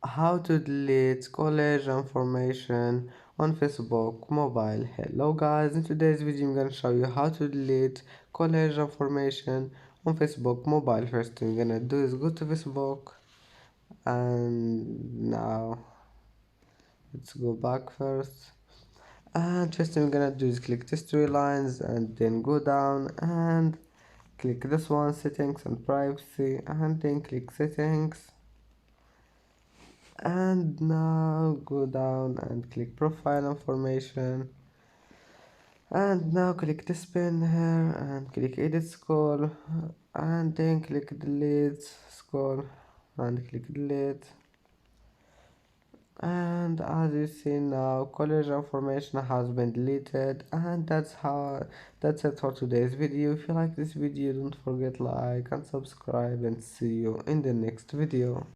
How to delete college information on Facebook mobile. Hello guys, in today's video I'm gonna show you how to delete college information on Facebook mobile. First thing you're gonna do is go to Facebook, and now let's go back first. And first thing we're gonna do is click these three lines and then go down and click this one, settings and privacy, and then click settings, and now go down and click profile information, and now click this pen here and click edit scroll, and then click delete scroll and click delete. And as you see now, college information has been deleted. And that's it for today's video. If you like this video, don't forget like and subscribe, and see you in the next video.